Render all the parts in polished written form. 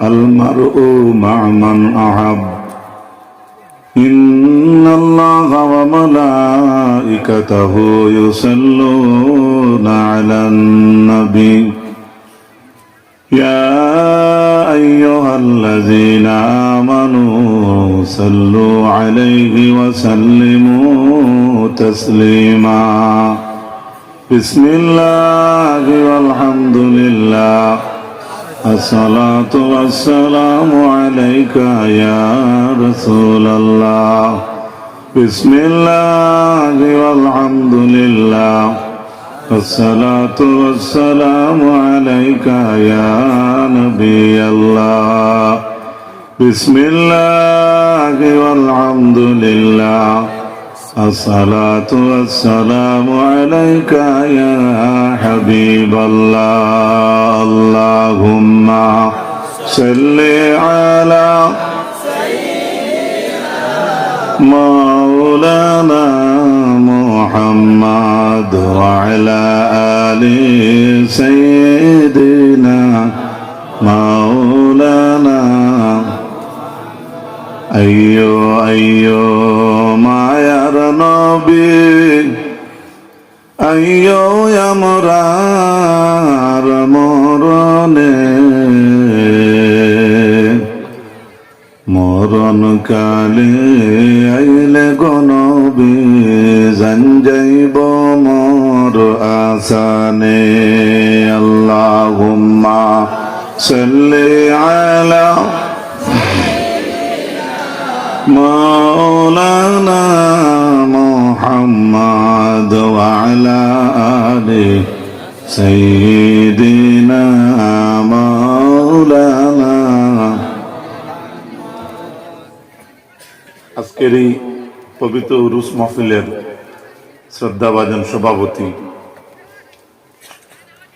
المرء مع من أحب إن الله وملائكته يصلون على النبي يا أيها الذين آمنوا صلوا عليه وسلموا تسليما بسم الله والحمد لله الصلاة والسلام عليك يا رسول الله بسم الله والحمد لله الصلاة والسلام عليك يا نبي الله بسم الله والحمد لله الصلاة والسلام عليك يا حبيب الله اللهم صل على مولانا محمد وعلى آل سيدنا مولانا أيو মায়ার নবী আইয়ো আমরার মরণে মরণ কালে আইলে গনবী জান যাইব মোর আসানে আল্লাহুম্মা সাল্লি আলা مولانا محمد وعلى آل سيدنا مولانا আজকের এই পবিত্র উরুস মাহফিলের শ্রদ্ধাভাজন সভাপতি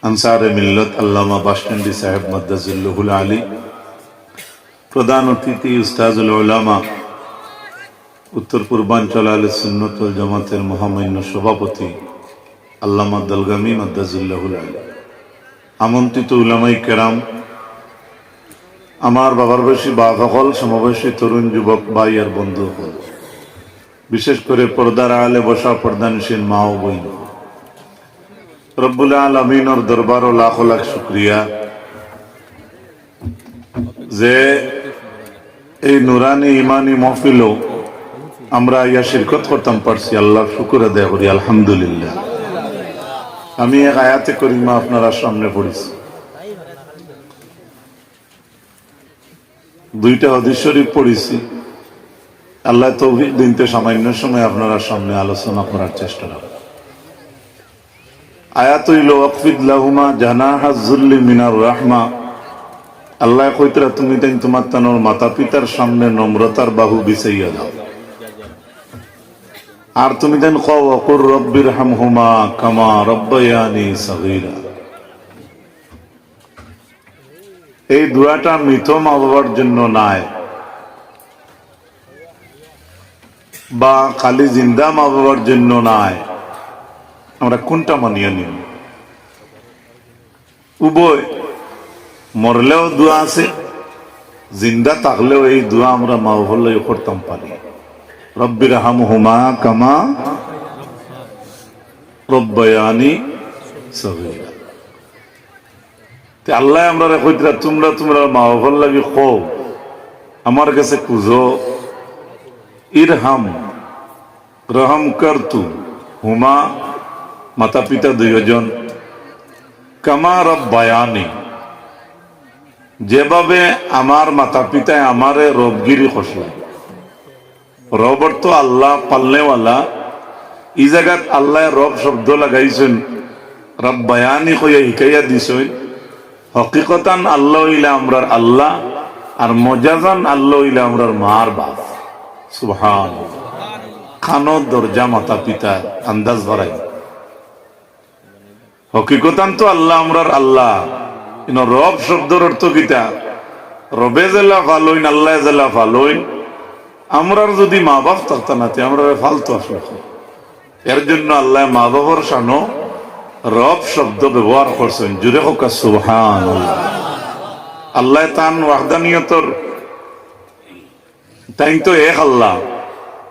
আনসারে মিল্লত আল্লামা বাসকান্দি সাহেব মাদ্দাজিল্লাহুল আলী, প্রধান অতিথি উস্তাজুল উলামা উত্তর পূর্বাঞ্চল আহলে সুন্নাত ওয়াল জামাতের মহামান্য সভাপতি আল্লামা দলগামী মাদ্দাজিল্লাহুল আলী, আমন্ত্রিত উলামায়ে কেরাম, আমার বাবার বয়সী বা সকল সমবয়সী তরুণ যুবক ভাই আর বন্ধু, বিশেষ করে পর্দার আড়ালে বসা পর্দানশীল মা ও বোন, রব্বুল আলামিনের দরবার ও লাখ লাখ শুকরিয়া যে এই নুরানি ইমানি মাহফিল আমরা ইয়া শিরকত করতাম পারছি। আল্লাহ শুকর আদায় করি, আলহামদুলিল্লাহ। আমি এক আয়াতে করিমা আপনারা সামনে পড়েছি, দুইটা হাদিস শরীফ পড়েছি। আল্লাহ তৌফিক দিনতে সামান্য সময় আপনারা সামনে আলোচনা করার চেষ্টা করব। আয়াত হইল ওয়াকফিদ লাহুমা জানাহা যুল্লি মিনার রাহমা। আল্লাহ কইতরা তুমি তাই তোমার তানোর মাতা পিতার সামনে নম্রতার বাহু বিছাইয়া দাও, আর তুমি দেন কও ওয়াকুর রব্বির হামহুমা কামা রব্বায়ানি সগীরা। এই দোয়াটা মৃত মা বাবার জন্য নাই, বা খালি জিন্দা মা বাবার জন্য নাই। আমরা কোনটা মানিয়ে নিব? উভয়, মরলেও দোয়া আছে, জিন্দা থাকলেও এই দোয়া আমরা মা বাবার লাগে করতাম পারি। রব্বির হামহুমা কামা রব্বায়ানি সগীরা। আল্লাহ আমরা কইতরা তোমরা মা বাবার লাগে কও, আমার কাছে খুঁজো, ইরহাম রহম কর তু হুমা মাতা পিতা দুইজন, কামা রব্বায়ানি যেভাবে আমার মাতা পিতায় আমারে রবগিরি করছিল। রবর তো আল্লাহ পালনেওয়ালা, এই জায়গাত আল্লাহ রব শব্দ লাগাইছেন, রব্বায়ানি কইয়া শিকাইয়া দিছেন। হকিকতান আল্লাহ হইলে আমরার আল্লাহ, আর মজাজান আল্লাহ হইলে আমরার মার বাপ। সুবহানাল্লাহ। খানো দরজা মাতা পিতা আন্দাজ বাড়াই। হকিকতান তো আল্লাহ আমরার আল্লাহ, কিন্তু রব শব্দের অর্থ কিতা? রবে জেলা ফালইন, আল্লাহ জেলা ফালইন। আমরার যদি মা বাপ থাকতা না, আমরা ফালতু আসলে। এর জন্য আল্লাহ মা বাবার শানো রব শব্দ ব্যবহার করছেন। জুড়ে হোক সুবহানাল্লাহ। আল্লাহ তান ওয়াহদানিয়তর তাই তো এক আল্লাহ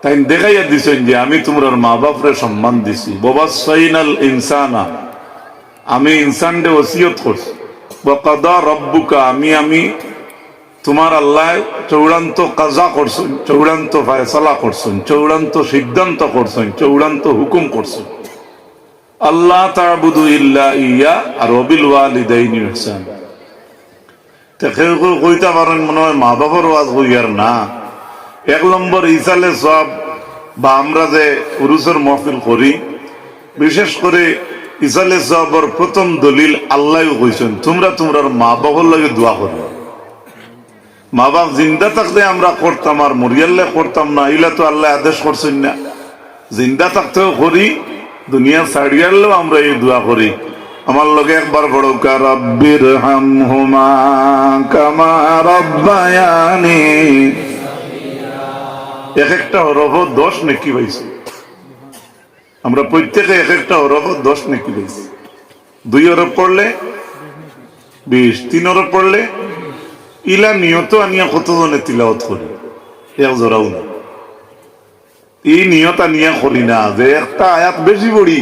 তাই দেখাইয়া দিছেন যে আমি তোমার মা বাপরে সম্মান দিছি ওয়াসাইনাল ইনসানা আমি ইনসানকে ওসিয়ত করছি ওয়াকাদা রব্বুকা আমি তোমার আল্লাহ চূড়ান্ত কাজা করছেন, চূড়ান্ত ফয়সালা করছেন, চূড়ান্ত সিদ্ধান্ত করছেন, চূড়ান্ত হুকুম করছেন আল্লাহ তা'বুদু ইল্লা ইয়া আর ওয়াবিল ওয়ালিদাইনি ইহসান। তে কেউ কেউ কইতে পারেন মনে হয় মা বাবার ওয়াজ হইয়ার না। এক নম্বর ইসালে সব বা আমরা যে উরুসের মাহফিল করি, বিশেষ করে ইসালে সবর প্রথম দলিল আল্লাহ কইছেন তোমরা তোমার মা বাবার লাগে দোয়া করবে। মা বাপ জিন্দা থাকতে আমরা করতাম আর মরিয়াল্লে করতাম না, ইলা তো আল্লাহ আদেশ করছেন না। জিন্দা থাকতেও করি, দুনিয়া ছাড়িয়ালেও আমরা এই দোয়া করি। আমার লগে একবার পড়ুকা রব্বির হামহুমা কামা রব্বায়ানি। এক একটা হরফ 10 নেকি পাইছি আমরা প্রত্যেকে, এক একটা হরফ 10 নেকি পাইছি। 2 হরফ পড়লে 20, 3 হরফ পড়লে ইলা নিয়ত আনিয়া কতজনে তিলাওয়াত করি, এক জোড়াও না। এই নিয়ত আনিয়া করি না যে একটা আয়াত বেশি পড়ি,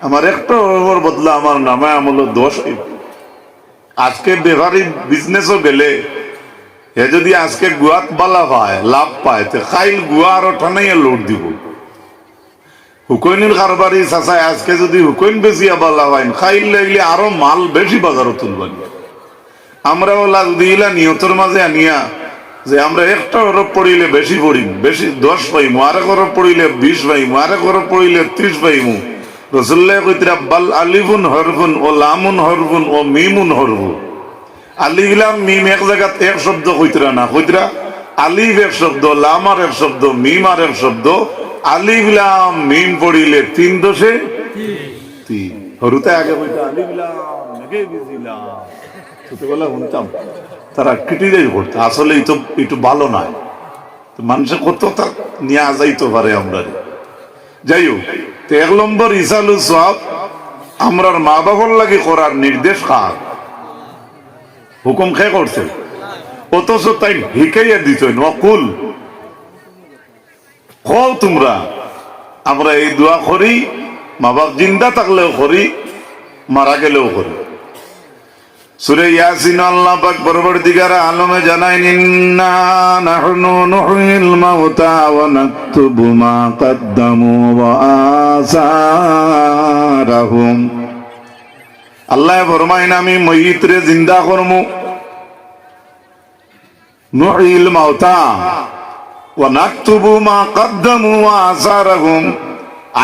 আমার একটা হরফের বদলা আমার নামে আমল 10 হইব। আজকে বেভারি বিজনেসও গেলে হে যদি আজকে গুয়াত বালা পায়, লাভ পায়, তো খাইল গুয়া আরো ঠানাইয়া লোড দিব। হুকইনের কারবারি চাচায় আজকে যদি হুকইন বেশিয়া বালা পাইন, খাইল লাগলে আরো মাল বেশি বাজারে তুলবানি। আমরা ওলা যদি ইলা নিয়তের মাঝে আনিয়া যে আমরা একটা হরফ পড়িলে বেশি পড়িম, বেশি 10 পাইমু, আরেক হরফ পড়িলে 20 পাইমু, আরেক হরফ পড়িলে 30 পাইমু। রাসূলুল্লাহ কইতরা বাল আলিফুন হরফুন ও লামুন হরফুন ও মিমুন হরফু। আলিফ লাম মিম এক জায়গা এক শব্দ কইতরা না, কইতরা আলিফ এক শব্দ, লাম আর এক শব্দ, মিম আর এক শব্দ। আলিফ লাম মিম পড়িলে 3 দশে 3। হরুতে আগে কইতা আলিফ লাম নাকি বিজিলাম, ছোটবেলা শুনতাম তারা ক্রিটিসাইজ করতো। আসলে একটু ভালো নয়, মানুষের কত তা নিয়ে যাইতে পারে আমরা। যাই হোক, 1 নম্বর ইসালু সব আমরার মা বাবার লাগে করার নির্দেশ কার, হুকুম খে করছে, অথচ তাই হিকাইয়া দিত নকুল কও তোমরা। আমরা এই দোয়া করি, মা বাপ জিন্দা থাকলেও করি, মারা গেলেও করি। সূরা ইয়াসিন আল্লাহ পাক পরবর্তীকার আলমে জানায় ইন্না নাহনু নুহিল মাউতা ওয়া নাকতুবু মা কদ্দামু ওয়া আসারাহুম। আল্লাহ ফরমায় আমি মইতরে জিন্দা করমু, নুহিল মাউতা ওয়া নাকতুবু মা কদ্দামু ওয়া আসারাহুম।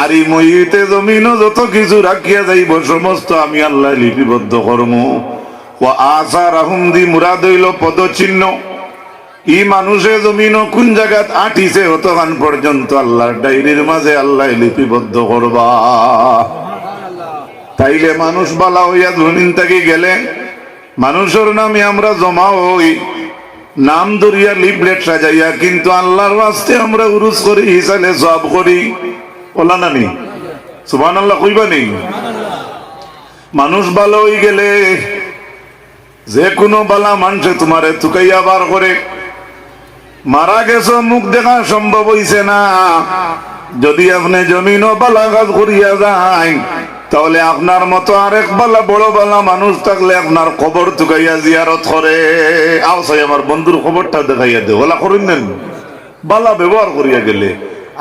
আর এই মইতে জমিনও যত কিছু রাখিয়া যাইব সমস্ত আমি আল্লাহ লিপিবদ্ধ করমু। ওয়া আসারাহুম দি মুরাদ হইল পদচিহ্ন। ই মানুষে জমিন কোন জায়গাত আটিছে অতখান পর্যন্ত আল্লাহর ডায়েরির মাঝে আল্লাহ লিপিবদ্ধ করবা। তাইলে মানুষ বালা হইয়া ধুনিন থাকি গেলে মানুষের নামে আমরা জমা হই, নাম ধরিয়া লিফলেট সাজাইয়া, কিন্তু আল্লাহর রাস্তে আমরা উরুস করি, হিসালে সব করি। ওলা নানি সুবহানাল্লাহ কইবা নেই? মানুষ ভালো হই গেলে যে কোনো বালা মানুষে তোমারে তুকাইয়া বার করে। মারা গেছো, মুখ দেখা সম্ভব হইছে না, যদি আপনি জমিন ও বালা কাজ করিয়া যায়, তাহলে আপনার মতো আরেক বালা বড় বালা মানুষ থাকলে আপনার খবর তুকাইয়া জিয়ারত করে। আও সাই আমার বন্ধুর খবরটা দেখাইয়া দে, ওলা করেন নেন। বালা ব্যবহার করিয়া গেলে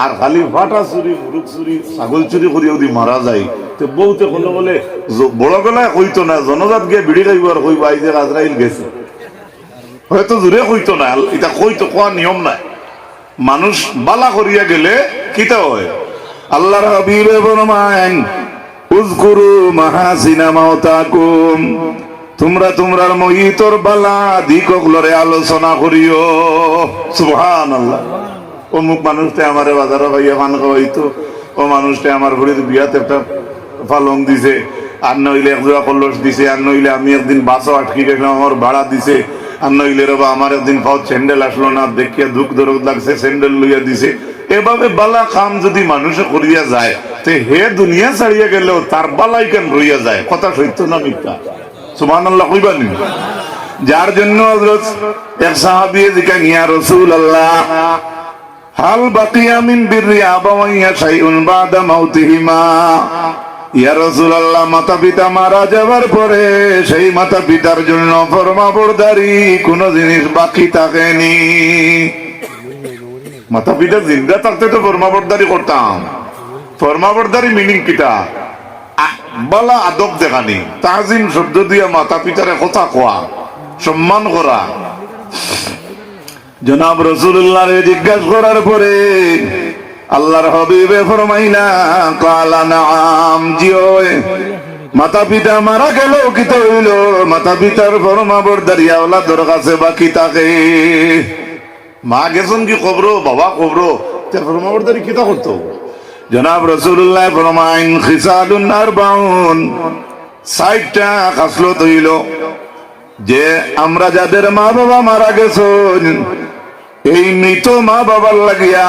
আর খালি ফাটা চুরি, মুরুখ চুরি, ছাগল চুরি করিয়া যদি মারা যায়, তো বউতে কোনো বলে বড় গলায় কইতো না, জনজাত গিয়ে বিড়ি খাইব আর কইব আই যে আজরাইল গেছে, হয়তো জোরে কইতো না, এটা কইতো কোয়া নিয়ম নাই। মানুষ বালা করিয়া গেলে কিতা হয়? আল্লাহর হাবিবে ফরমায়েন উযকুরু মাহাসিনা মাউতাকুম, তোমরা তোমরার মইতর বালা দিকগুলোরে আলোচনা করিও। সুবহানাল্লাহ। অমুক মানুষটা আমারে বাজারে ভাইয়া পান খাওয়াইতো, ও মানুষটা আমার ঘুরিতে বিয়াতে একটা পালং দিছে, আর নইলে এক জোড়া কলস দিছে, আর নইলে আমি একদিন বাসও আটকে গেলাম আমার ভাড়া দিছে, আর নইলে রে বা আমার একদিন পাও স্যান্ডেল আসলো না, দেখিয়া দুঃখ দরদ লাগছে, স্যান্ডেল লইয়া দিছে। এভাবে বালা কাম যদি মানুষে করিয়া যায়, তো হে দুনিয়া ছাড়িয়া গেলেও তার বালাই কেন রইয়া যায়? কথা সত্য না মিথ্যা? সুবহানাল্লাহ কইবা নি? যার জন্য হযরত এক সাহাবী জিজ্ঞাসা ইয়া রাসূলুল্লাহ হাল বাকিয়া মিন বিররি আবাওয়াইয়া শাইউন বাদা মাউতিহিমা, ইয়া রাসূলুল্লাহ মাতা পিতা মারা যাওয়ার পরে সেই মাতা পিতার জন্য ফরমাবরদারি কোন জিনিস বাকি থাকেনি। মাতা পিতা জিন্দা থাকতে তো ফরমাবরদারি করতাম। ফরমাবরদারি মিনিং কিটা? বালা আদব দেখানি, তাজিম শব্দ দিয়া মাতা পিতারে কথা কোয়া, সম্মান করা। জনাব রাসূলুল্লাহরে জিজ্ঞাসা করার পরে আল্লাহর হাবিবে ফরমাইলা কালা নাম, জিও মাতা পিতা মারা গেল কি তো হইল, মাতা পিতার ফরমাবরদারি আওলাদের কাছে বাকি থাকে। মা গেছেন কি কবর, বাবা কবর, তার ফরমাবরদারি কিতা করতো? জনাব রাসূলুল্লাহ ফরমাইন খিসালুন আরবাউন, ৬০টা খাসলত হইল যে আমরা যাদের মা বাবা মারা গেছেন এই মৃত মা বাবার লাগিয়া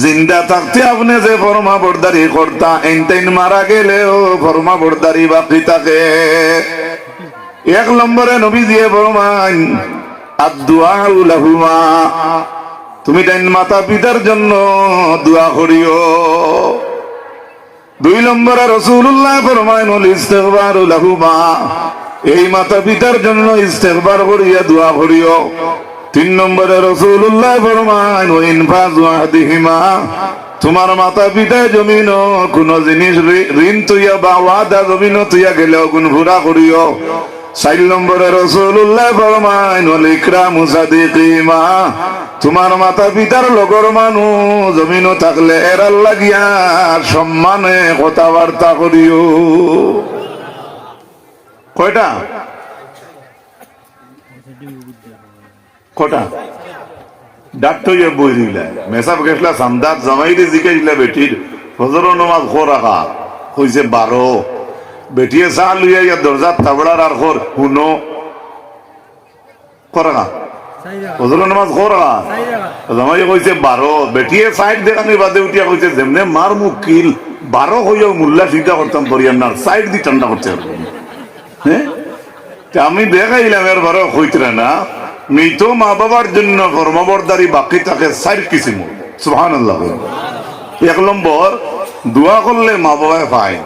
জিন্দা থাকতে আপনি যে ফরমাবরদারি করতা এনতেন মারা গেলেও ফরমাবরদারি বাকি থাকে। ১ নম্বরে নবী দিয়ে ফরমাইন আদ-দুআউ লাহুমা, তুমি তাই মাতা পিতার জন্য দোয়া করিও। ২ নম্বরে রাসূলুল্লাহ ফরমাইন ইস্তিগফারু লাহুমা, এই মাতা পিতার জন্য ইস্তিগফার করিয়া দোয়া করিও। ৩ নম্বরে রাসূলুল্লাহ ফরমাইন ইনফাযু আহদিহিমা, তোমার মাতা পিতা জমিন কোন জিনিস ঋণ তুইয়া বা ওয়াদা জমিন তুইয়া গেলেও গুণ পুরা করিও। ৪ নম্বরে রাসূলুল্লাহ ফরমাইন ইকরামু সাদিকিমা, তোমার মাতা পিতার লগর মানুষ জমিন থাকলে এরার লাগিয়া সম্মানে কথাবার্তা করিও। কয়টা? কটা? ডাক্তার বই দিলা মেসাব গেছলা সামদার জামাইরে জিকাইলা বেটির ফজর নামাজ খো রাখা হইছে ১২। বেটিয়ে চা লইয়া ইয়া দরজার তাবড়ার আর খোর হুনো করা ফজর নামাজ খো রাখা। জামাই কইছে ১২, বেটিয়ে সাইড দেখানি বাদে উঠিয়া কইছে যেমনে মার মুকিল ১২ হইয়াও মোল্লা চিন্তা করতাম পরিয়ান্নার সাইড দি ঠান্ডা করতে পারবো। হ্যাঁ, আমি দেখাইলাম এর ১২ হইতরা না। মৃত মা বাবার জন্য ফরমাবরদারি বাকি থাকে ৪ কিসিম। সুবহানাল্লাহ। ১ নম্বর দোয়া করলে মা বাবায় পায়,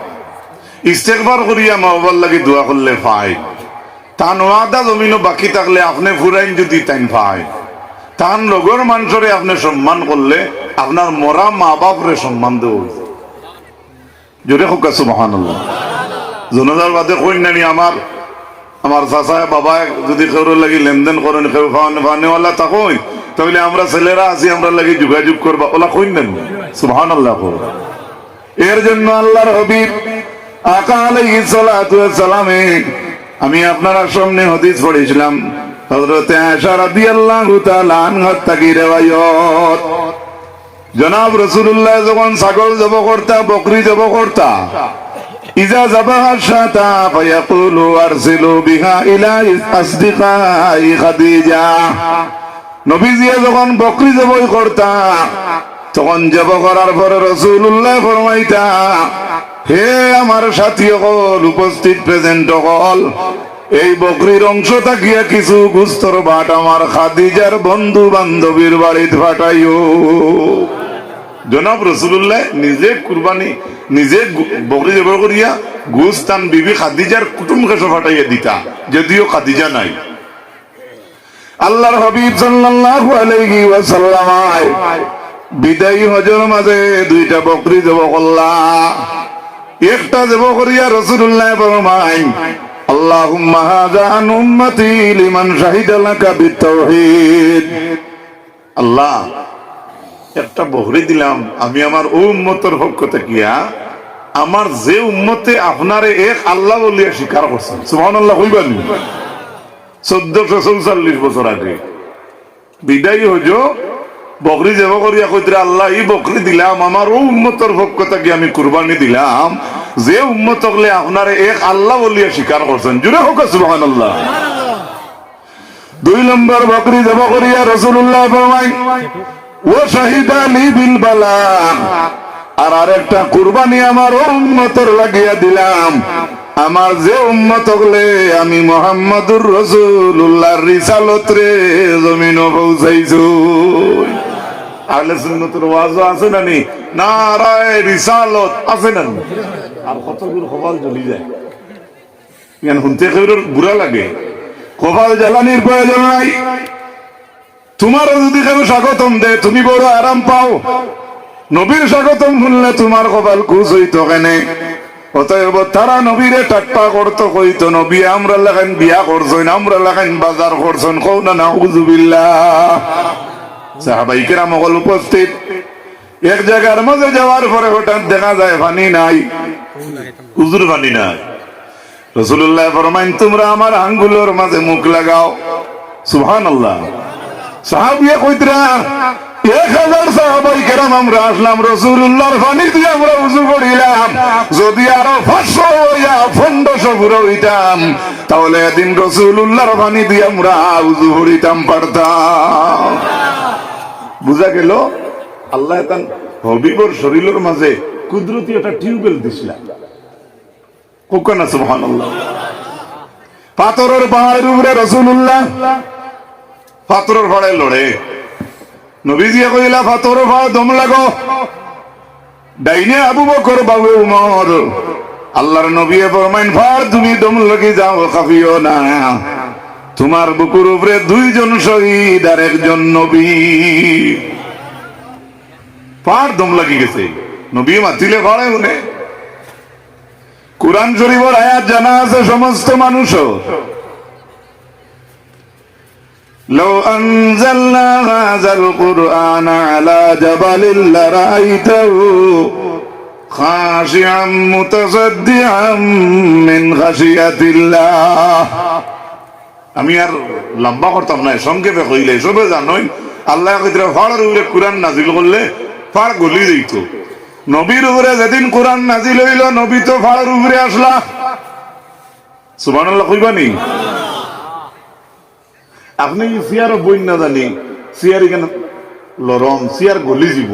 ইস্তেগফার করিয়া মা বাবার লাগি দোয়া করলে পায়। তান ওয়াদা জমিনও বাকি থাকলে আপনি ফুরাইন যদি তাইন পায়। তান লগর মানুষরে আপনি সম্মান করলে আপনার মরা মা বাপরে সম্মান দেব। জোরে হোক সুবহানাল্লাহ। জনাজার বাদে কইন নানি আমার চাচা বাবা যদি কেউ লাগি লেনদেন করেন, কেউ ফানেওয়ালা থাকুন, তাহলে আমরা ছেলেরা আছি আমরা লাগি যোগাযোগ করবা, ওলা কইন নেন। সুবহানাল্লাহ। এর জন্য আল্লাহর হাবিব আকা আলাইহিস সালাতু ওয়াস সালামে আমি আপনারা সামনে হাদিস পড়েছিলাম হযরত আয়েশা রাদিয়াল্লাহু তাআলা আনহা থেকে riwayat। জনাব রাসূলুল্লাহ যখন ছাগল জব করতা, বকরি জব করতা, ইজা যাবাহা শাতা ফায়াকুলু আরসিলু বিহা ইলা আসদিকাই খাদিজা। নবীজি যখন বকরি জবাই করতা তখন জব করার পরে রাসূলুল্লাহ ফরমাইতা, হে আমার সাথী সকল, উপস্থিত প্রেজেন্ট সকল, এই বকরির অংশ থাকিয়া কিছু গুস্তর ভাট আমার খাদিজার বন্ধু বান্ধবীর বাড়িতে পাঠাইও। জনাব রাসূলুল্লাহ নিজে কুরবানি নিজে বকরি জবাই করিয়া গুস্তান বিবি খাদিজার কুটুম কাছে পাঠাইয়া দিতা, যদিও খাদিজা নাই। আল্লাহর হাবিব সাল্লাল্লাহু আলাইহি ওয়াসাল্লাম বিদায়ী হজের মাঝে 2টা বকরি জবাই করলা। একটা জবাই করিয়া রাসূলুল্লাহ ফরমায়, আল্লাহুম্মা হাযা আন উম্মতি লিমান শাহিদা লাকা বিত-তাওহীদ। আল্লাহ, একটা বকরি দিলাম আমি আমার উম্মতের পক্ষ থেকে, আমার যে উম্মতে আপনারে এক আল্লাহ বলিয়া স্বীকার করছেন। সুবহানাল্লাহ কইবেন। 1444 বছর আগে বিদায়ী হজ বকরি জবাই করিয়া কইতরা, আল্লাহ এই বকরি দিলাম আমার উম্মতের পক্ষ থেকে আমি কুরবানি দিলাম, যে উম্মত হলে আপনারে এক আল্লাহ বলিয়া স্বীকার করছেন। জুড়ে হোক সুবহানাল্লাহ। 2 নম্বর বকরি জবাই করিয়া রাসূলুল্লাহ ফরমায়, ও শাহিদা লি বিল বালা, আর আরেকটা কুরবানি আমার উম্মতের লাগিয়া দিলাম, আমার যে উম্মত হলে আমি মুহাম্মাদুর রাসূলুল্লাহর রিসালত রে জমিনও পৌঁছাইছো। আহলে সুন্নাতের ওয়াজ আছে না নি? নারায়ে রিসালত আছে না? আর কতগুলো কপাল জ্বলি যায়, ইয়ান শুনতে কেউর বুড়া লাগে। কপাল জ্বালানির প্রয়োজন নাই। তোমারও যদি কেউ স্বাগতম দে তুমি বড় আরাম পাও। নবীর স্বাগতম শুনলে তোমার কপাল খুশ হইতো কেনে? অতএব তারা নবীরে ঠাট্টা করতো, কইতো নবী আমরা লাগান বিয়া করছেন, আমরা লাগান বাজার করছেন, কও না নাউযুবিল্লাহ। সাহাবায়ে কেরাম সকল উপস্থিত। এক জায়গার মাঝে যাওয়ার পরে হঠাৎ দেখা যায় পানি নাই, হুজুর পানি নাই। রাসূলুল্লাহ ফরমাইন তোমরা আমার আঙ্গুলের মাঝে মুখ লাগাও। সুবহানাল্লাহ। সাহাবিয়া কইতরা 1000 সাহাবায়ে কেরাম আমরা আসলাম, রাসূলুল্লাহর পানি দিয়ে আমরা ওযু করিলাম। যদি আরো 500 ইয়া 1500 পুরো হইতাম তাহলে এদিন রাসূলুল্লাহর পানি দিয়ে আমরা ওযু করিতাম পারতাম। বুঝা গেল আল্লাহ তান হবিবর শরীরের মাঝে কুদরতি একটা টিউবওয়েল দিছিলেন। কোকনা সুবহানাল্লাহ। পাথরের পাহাড়ের উপরে রাসূলুল্লাহ পাথরের পাহাড়ে লড়ে। নবীজি কইলা পাথরের পাহাড় দম লাগো। ডাইনে আবু বকর বাবু উমর। আল্লাহর নবী ফরমাইন ফার তুমি দম লাগি যাও, কাফিও না। তোমার বুকুর উপরে 2 জন শহীদ আর 1 জন নবী। পার দম লাগি গেছে, নবী মাতিলে পড়ে মনে। কুরআন শরীফের আয়াত জানা আছে সমস্ত মানুষও। لو أنزلنا هذا القرآن على جبل لرأيته خاشعا متصدعا من خشية الله। আমি আর লম্বা করতাম না, সংক্ষেপে কইলে সবে জানোই আল্লাহ কইরা ফাড়ের উপরে কুরআন নাজিল করলে ফাড় গলি দিত। নবীর উপরে যেদিন কোরআন নাজিল হইল নবী তো ফাড়ের উপরে আসলা। সুবহানাল্লাহ কইবানি? আপনি সিয়ার বই না জানি সিয়ার এখানে লরম সিয়ার গলি যাব,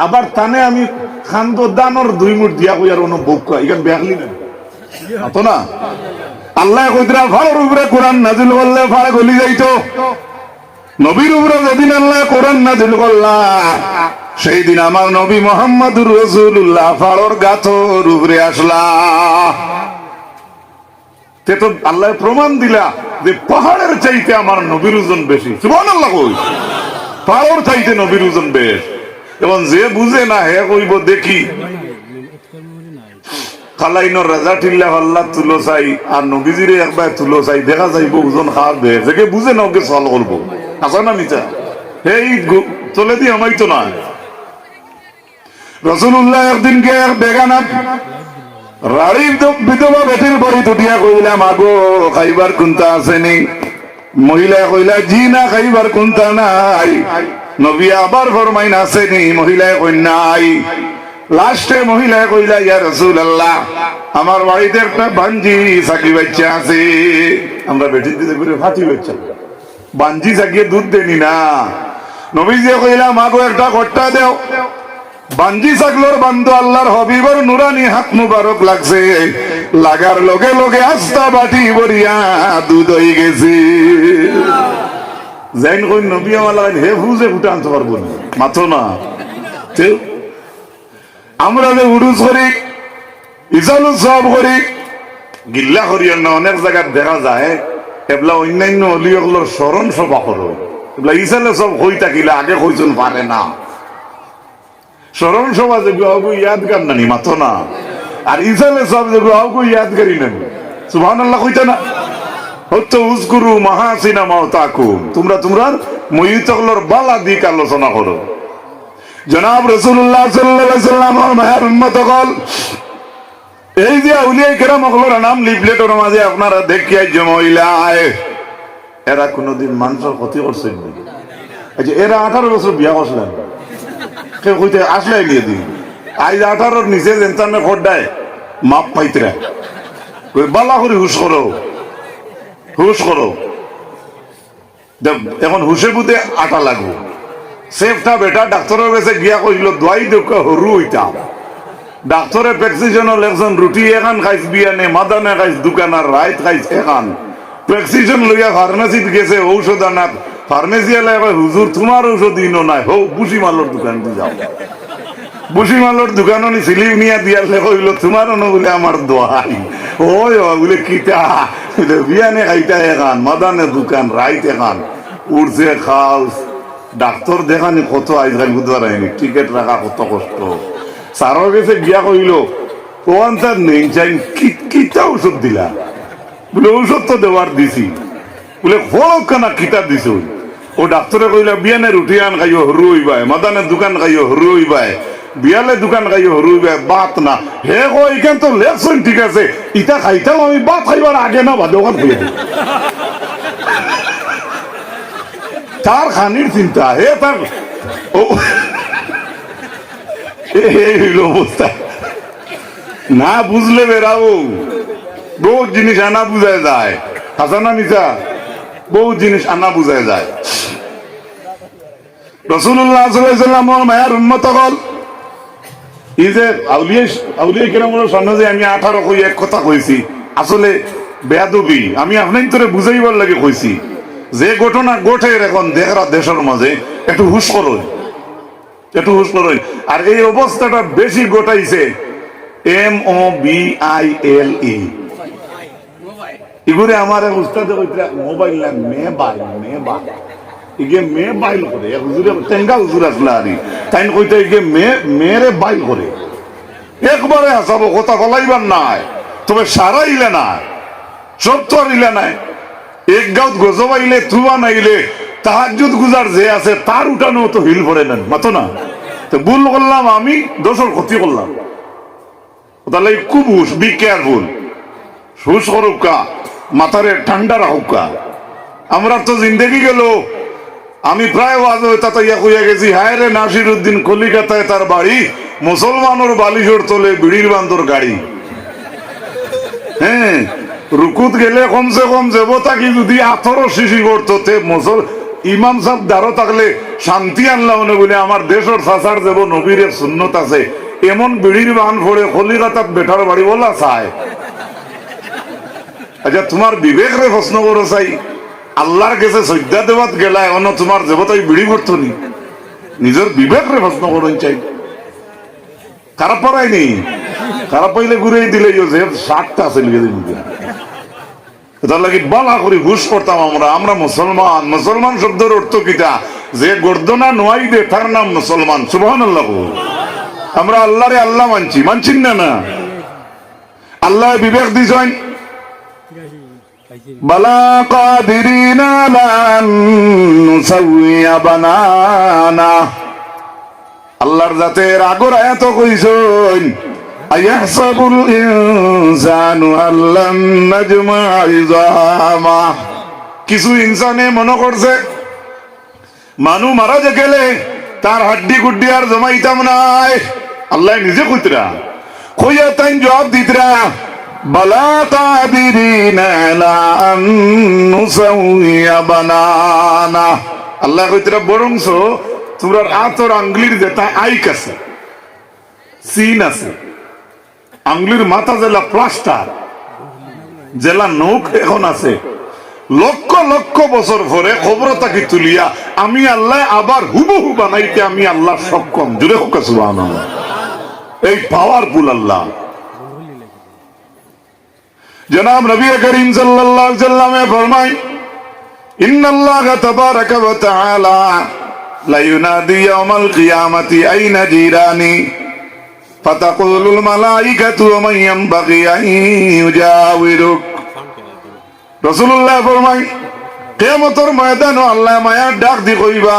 আবার তানে আমি খান্দ দানর 2 মুঠ দিয়া কই আর অন্য বউকা এখানে বেগলি না তো না। আল্লাহ কইরা ফাড়ের উপরে কোরআন নাজিল করলে ফাড় গলি যাইতো। নবীর উপরে যেদিন আল্লাহ কোরআন নাজিল করলা সেই দিন আমার নবী মুহাম্মদুর রাসূলুল্লাহ ফাড়র গাথর উপরে আসলা। তে তো আল্লাহ প্রমাণ দিলা যে পাহাড়ের চাইতে আমার নবীর ওজন বেশি। সুবহানাল্লাহ। কই পাহাড়ের চাইতে নবীর ওজন বেশ। এবং যে বুঝে না হে কইব দেখি কালাইনর রাজা টিল্লা আল্লাহ তুলো চাই আর নবীজিরে একবার তুলো চাই দেখা যাইব ওজন খাওয়ার বেশ। যে বুঝে না ওকে সল করবো আসা না মিছা এই চলে দিয়ে আমাই তো না। রাসূলুল্লাহ একদিন কে বেগানা রাড়ির বিধবা বেটির বড়ি তুটিয়া কইলাম আগো খাইবার কোনটা আসেনি? মহিলা কইলা জি না খাইবার কোনটা নাই। নবী আবার ফরমাইন আসেনি? মহিলায় কই নাই। লাস্টে মহিলা কইলা ইয়া রাসূলুল্লাহ আমার বাড়িতে একটা বাঞ্জি সাকি বাচ্চা আছে। আমরা বেটি দিতে করে ফাটি বাচ্চা বাঞ্জি সাকিয়ে দুধ দেনি না। নবীজি কইলা মাগো একটা কট্টা দেও। বাঞ্জি ছাগলর বান্ধব আল্লাহর হবিবর নুরানি হাত মুবারক লাগছে, লাগার লগে লগে আস্তা বাটি ভরিয়া দুধ হয়ে গেছে। জাইন কই নবী আমার হে ফুজে ফুটে আনতে পারবো না মাথো না। আমরা যে উরুস করি ইজালু সব করি গিল্লা করিয়া না অনেক জায়গায় দেখা যায় এবলা অন্যান্য অলিয়গুলোর স্মরণ সভা করো। এবলা ইসালে সব হই থাকিলে আগে কইজন পারে না। স্মরণ সভা যে আউগু ইয়াদগার নানি মাথো না। আর ইসালে সব যে আউগু ইয়াদগারি নানি। সুবহানাল্লাহ কইতা না? হতো উজকুরু মাহাসিনা মাওতাকুম। তোমরা তোমরার মইতগুলোর বালা দিক আলোচনা করো। জনাব রাসূলুল্লাহ সাল্লাল্লাহু আলাইহি ওয়াসাল্লামের মায়ের উম্মতগণ এই যে আউলিয়া কেরাম হলোর নাম লিফলেটের মাঝে আপনারা দেখিয়া জমাইলায় এরা কোনদিন মানুষের ক্ষতি করছেন না। আচ্ছা এরা 18 বছর বিয়া করছিলেন কেউ কইতে আসলে নিয়ে দিন আজ 18 নিচে জেনতানে ভোট দেয় মাপ পাইতরা কই বালা করে হুশ করো হুশ করো। এখন হুশে বুঝে আটা লাগবো সেফটা বেটা ডাক্তারের কাছে গিয়া কইল দোয়াই দেখ হরু হইতাম ডাক্তারে প্রেসক্রিপশন লেখছেন রুটি এখান খাইছ বিয়ানে মাদানে খাইছ দোকান আর রাইত খাইছ এখান প্রেসক্রিপশন লইয়া ফার্মেসিত গেছে ঔষধ আনাত ফার্মেসি এলাকায় কয় হুজুর তোমার ঔষধ ইনো নাই হো বুসি মালোর দোকান যাও বুসি মালোর দোকান নি সিলিপ নিয়া দিয়ালে কইল তোমার অন বলে আমার দোয়াই ওই বলে কিতা বিয়ানে খাইতা এখান মাদানে দোকান রাইত এখান উড়ছে খাওস ডাক্তার দেখানি কত আইজকাল বুধবার আইনি টিকিট রাখা কত কষ্ট সারও গেছে গিয়া কইল ওয়ান স্যার নেই চাই কিতা ঔষধ দিলা বলে ঔষধ তো দেওয়ার দিছি বলে ফলকানা কিতা দিছ ও ডাক্তারে কইলা বিয়ানে রুটি আন খাইও হরু হইবাই মাদানের দোকান খাইও হরু হইবাই বিয়ালে দোকান খাইও হরু হইবাই বাত না হে কো এখান তো লেখছেন ঠিক আছে ইটা খাইতাম আমি বাত খাইবার আগে না বাদে ওখান খাইয়া তার খানির চিন্তা হে তার এই অবস্থা না বুঝলে বেরাও বহু জিনিস আনা বুঝায় যায় হাসানা মিশা বহু জিনিস আনা বুঝায় যায় রাসূলুল্লাহ সাল্লাল্লাহু আলাইহি ওয়াসাল্লামের মায়ার উম্মত হল এই যে আউলিয়া কিরামের সামনে যে আমি 18 কই এক কথা কইছি আসলে বেয়াদবি আমি আপনার তোরে বুঝাইবার লাগে কইছি যে ঘটনা ঘটে এখন দেশের মাঝে একটু হুশ করো আর এই অবস্থাটা বেশি ঘটাইছে MOBILE এগুলো আমার উস্তাদে কইতরা মোবাইল না মেবাইল করে হুজুরে টেঙ্গা হুজুর আসলা আরি তাই কইতে মেরে বাইল করে একবারে হাসাবো কথা বলাইবার নাই তবে সারা ইলে না সব তো আর ইলে নাই এক গাঁত গজব আইলে তুয়া নাইলে তাহাজ্জুদ গুজার যে আছে তার উঠানো তো হিল পড়ে নেন মাতো না তো ভুল করলাম আমি দোষর ক্ষতি করলাম তাহলে খুব হুশ বি কেয়ারফুল হুশ করুকা মাথারে ঠান্ডা রাখুকা আমরা তো জিন্দেগি গেল আমি প্রায় ওয়াজ তাতে ইয়া কইয়া গেছি হায় রে নাসির উদ্দিন কলিকাতায় তার বাড়ি মুসলমানের বালিশর তোলে বিড়ির বান্দর গাড়ি হ্যাঁ রুকুত গেলে কমসে কম দেবতা কি যদি 18 শিশি করতো ইমাম সাহেব দাঁড়ো থাকলে শান্তি আনলা মনে বলে আমার দেশের সাসার দেব নবীর সুন্নত আছে এমন বিড়ির বান ফোড়ে কলিকাতাত বেটার বাড়ি বলা চায় আচ্ছা তোমার বিবেক রে প্রশ্ন করো চাই আল্লাহর কাছে শ্রদ্ধা দেবাত গেলা এখন তোমার দেবতাই বিড়ি করতো নি নিজের বিবেক রে প্রশ্ন করুন চাই খারাপ পড়ায়নি খারাপ পাইলে ঘুরে দিলে যে 60টা আছে লিখে দিন তার লাগে বলা করি ঘুষ করতাম আমরা মুসলমান শব্দের অর্থ কিটা যে গর্দনা নোয়াই দে তার নাম মুসলমান সুবহানাল্লাহ আমরা আল্লাহরে আল্লাহ মানছি না আল্লাহ বিবেক দিছেন বালা কাদিরিনা লান নুসাউইয়া বানানা আল্লাহর জাতের আগর এত কইছেন আয়াহসাবুল ইনসানু আল্লান নাজমা ইযামা কিছু ইনসানে মনে করছে মানু মারা যে গেলে তার হাড্ডি গুড্ডি আর জমাইতাম নাই আল্লাহ নিজে কইতরা কইয়া তাই জবাব দিতরা বালা কাদিরিনা আলা আন নুসাউইয়া বানানা আল্লাহ কইতরা বরংস তোমরা আতর আঙ্গুলির যেটা আইক আছে সিন আছে আঙ্গুলির মাথা জেলা প্লাস্টার জেলা নৌক এখন আছে লক্ষ লক্ষ বছর পরে খবরটাকে তুলিয়া আমি আল্লাহ আবার হুবহু বানাইতে আমি আল্লাহ সক্ষম জুড়ে হোক সুবহানাল্লাহ এই পাওয়ারফুল আল্লাহ জনাব নবী করিম সাল্লাল্লাহু আলাইহি ওয়াসাল্লামে ফরমায় ইন্নাল্লাহা তাবারাকা ওয়া তাআলা লা ইউনাদি ইয়াওমাল কিয়ামাতি আইনা জিরানি ফাতাকুলুল মালাইকাতু ওয়া মান ইয়ানবাগি আন ইউজাওয়িরুক রাসূলুল্লাহ ফরমায় কিয়ামতের ময়দানে আল্লাহ মায়া ডাক দি কইবা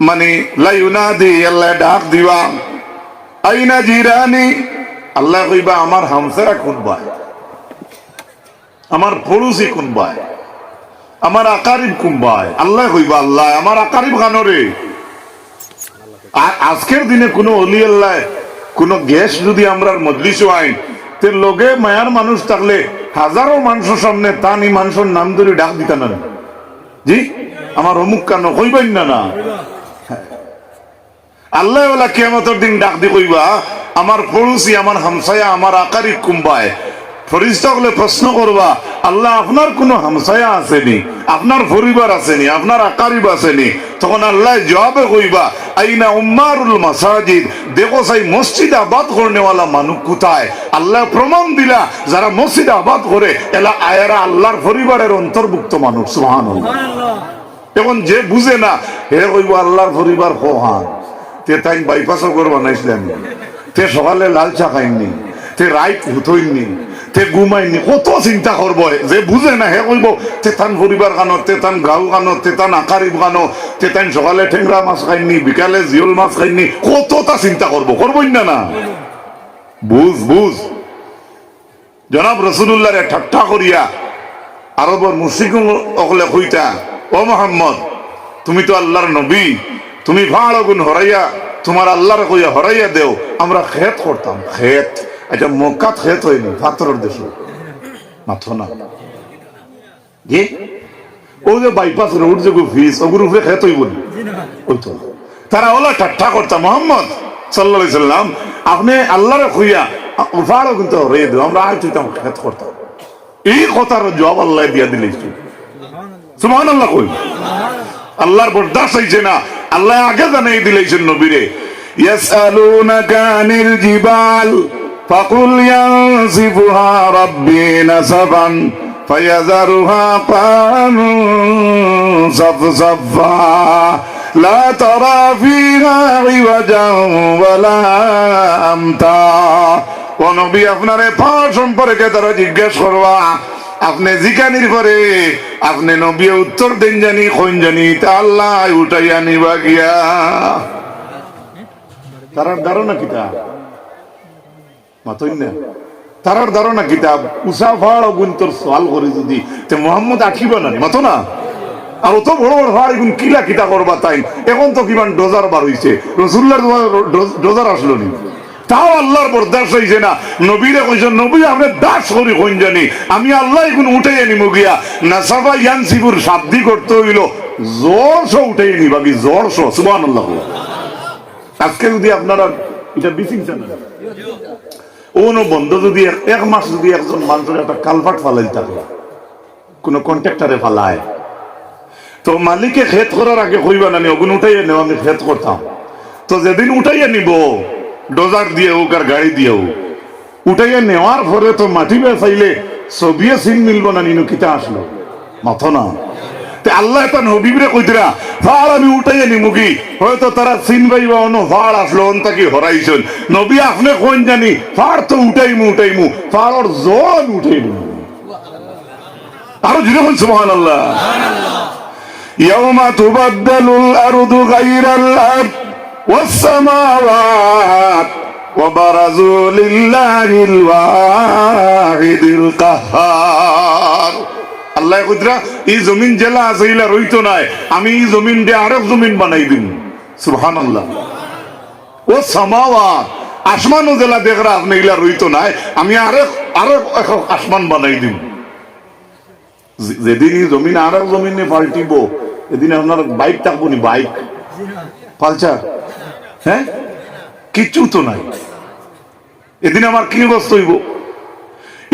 মানে লা ইউনাদি আল্লাহ ডাক দিবা আইনা জিরানি আল্লাহ কইবা আমার হামসারা কোন ভাই আমার পড়োশি কোন ভাই আমার আকারিব কোন ভাই আল্লাহ কইবা আল্লাহ আমার আকারিব গানরে আজকের দিনে কোন ওলি আল্লাহ কোন গ্যাস যদি আমরা মজলিসে আইন তে লোকে মায়ার মানুষ থাকলে হাজারো মানুষের সামনে তানি মানুষের নাম ধরে ডাক দিতা না জি আমার অমুক কেন কইবেন না আল্লাহ কিয়ামতের দিন ডাক দি কইবা আমার পড়োশি, আমার হামসায়া, আমার আকারি কুম্বায় ফরিস্তা হলে প্রশ্ন করবা, আল্লাহ আপনার কোন হামসায়া আসেনি, আপনার পরিবার আসেনি, আপনার আকারিব আসেনি? তখন আল্লাহ জবাবে কইবা, আইনা উম্মারুল মাসাজিদ, দেখো সেই মসজিদ আবাদ করনেওয়ালা মানুষ কোথায়? আল্লাহ প্রমাণ দিলা, যারা মসজিদ আবাদ করে এলা আয়ারা আল্লাহর পরিবারের অন্তর্ভুক্ত মানুষ। সুবহানাল্লাহ। এখন যে বুঝে না হে কইব আল্লাহর পরিবার কোহান, তে তাই বাইপাসও করে বানাইছিলেন, তে সকালে লাল চা খাইনি, তে রাইত হুতইনি, তে ঘুমাইনি, কত চিন্তা করবো। যে বুঝে না হে কইব তেতান পরিবার কানো, তেতান গাঁও কানো, তেতান আকারিব কানো, তেতান সকালে ঠেংরা মাছ খাইনি, বিকালে জিওল মাছ খাইনি, কতটা চিন্তা করবই না। না বুঝ বুঝ। জনাব রসুল্লাহরে ঠাট্টা করিয়া আরবর মুশরিক অকলে কইতা, ও মোহাম্মদ তুমি তো আল্লাহর নবী, তুমি ভাড় গুণ হরাইয়া তোমার আল্লাহর কইয়া হরাইয়া দেও, আমরা খেত করতাম। খেত এটা মক্কাত খেত হয়নি, পাথরের দেশ মাথো না। জি ও যে বাইপাস রোড যে ফিস ওগুর উপরে খেত হইব না, ওই তো তারা ওলা ঠাট্টা করতাম। মোহাম্মদ সাল্লাল্লাহু আলাইহি সাল্লাম আপনি আল্লাহর কইয়া ভাড় কিন্তু হরাইয়া দেও, আমরা আজ হইতাম খেত করতাম। এই কথার জবাব আল্লাহ দিয়া দিলে সুবহানাল্লাহ। কই আল্লাহর বরদাস্ত হইছে না, আল্লাহ আগে জানাই দিলেছেন নবীরে, ইয়াসআলুনাকা আনিল জিবাল ফাকুল ইয়ানসিফুহা রাব্বি নাসাফান ফায়াযারুহা কান সাফসাফা লা তারা ফিহা ইওয়াজান ওয়ালা আমতা। ও নবী আপনারে পাহাড় সম্পর্কে তারা জিজ্ঞেস করবা, আপনি জিকানির পরে আপনি নবী উত্তর দেন জানি কোন জানি তা আল্লাহ উঠাইয়া নিবা গিয়া। তারার ধারণা কিতাব মাতই না, তারার ধারণা কিতাব উষা ফাড় গুন্তর সওয়াল করে যদি তে মোহাম্মদ আঁকিব না মাতো না। আর অত বড় বড় ফাড় এগুন কিলা কিতা করবা তাই। এখন তো কিমান ডোজার বার হইছে, রসুল্লাহর ডোজার আসলো নি, তাও আল্লাহর বরদাস্ত হইছে না। নবীরে কইছেন নবী আপনি দাস করি কোন জানি আমি আল্লাহ এখন উঠাই আনিব গিয়া। নাসাফা ইয়ানসিবুর শাব্দি করতে হইল জোরশো উঠাই আনিবা কি জোরশো। সুবহানাল্লাহ। আজকে যদি আপনারা এটা বিচিংছেন ওনো বন্ধ যদি এক মাস যদি একজন মানুষের একটা কালভার্ট ফালাই থাকে, কোন কন্ট্রাক্টরে ফালায়, তো মালিকে খেত করার আগে কইবা না ওগুন উঠাইয়া নেও আমি খেত করতাম। তো যেদিন উঠাইয়া নিব ডোজার দিয়ে হোক আর গাড়ি দিয়ে হোক, উঠাইয়া নেওয়ার পরে তো মাটি বেসাইলে ছবিয়ে সিন মিলবো না নিনু কিতা আসলো মাথো না। আল্লাহ তা নবীরে কইতরা ফাড় আমি উঠাইয়া নিমুকি, হয়তো তারা সিন পাইবা অন্য ফাড় আসলো অন্তাকি হরাইছেন। নবী আপনি কোন জানি ফাড় তো উঠাইমু ফাড়র জন উঠাইমু। আরো জুড়ে বল সুবহানাল্লাহ। ইয়াউমা তুবাদদালুল আরদু গায়রাল আরদ ওয়াস সামাওয়াত ওয়া বারাজু লিল্লাহিল ওয়াহিদিল কাহ্হার। আল্লাহ কইতরা এই জমিন জেলা আছে ইলা রইতো নাই, আমি এই জমিন দিয়ে আরেক জমিন বানাই দিম। সুবহানাল্লাহ। ও সামাওয়াত আসমানও জেলা দেখরা আপনি ইলা রইতো নাই, আমি আরেক আসমান বানাই দিম। যেদিন এই জমিন আরেক জমিনে পাল্টিব এদিন আপনার বাইক থাকবো নি, বাইক পালচার, হ্যাঁ কিচ্ছু তো নাই। এদিন আমার কি অবস্থা হইব?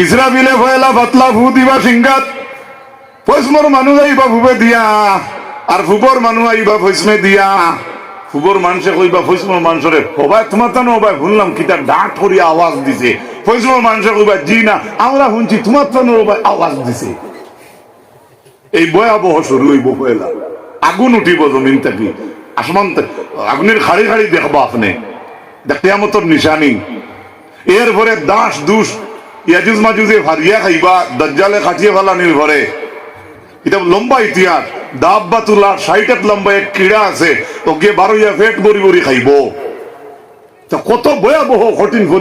ইসরাফিলে ফয়লা পাতলা ফু দিবা সিংগাত, পয়সমর মানুষ আইবা ফুবে দিয়া, আর ফুবর মানুষ আইবা ফৈসমে দিয়া। ফুবর মানুষে কইবা ফৈসমর মানুষরে হবাই তোমার তো নবাই শুনলাম কিতা ডাক করিয়া আওয়াজ দিছে। ফৈসমর মানুষে কইবা জি না আমরা শুনছি তোমার তো নবাই আওয়াজ দিছে। এই ভয়াবহ শুরু হইব পয়লা, আগুন উঠিব জমিন থেকে, আসমান আগুনের খাড়ি খাড়ি দেখবা আপনি, কিয়ামতের নিশানি। এরপরে দাস দুষ ইয়াজুজ মাজুজে ভারিয়া খাইবা, দাজ্জালে খাটিয়ে ফেলানির ঘরে। এটা লম্বা ইতিহাস, দাব্বাতুল্লাহ 60 লম্বা এক কিড়া আছে, ওকে 12 পেট বড়ি বড়ি খাইব। কত ভয়াবহ কঠিন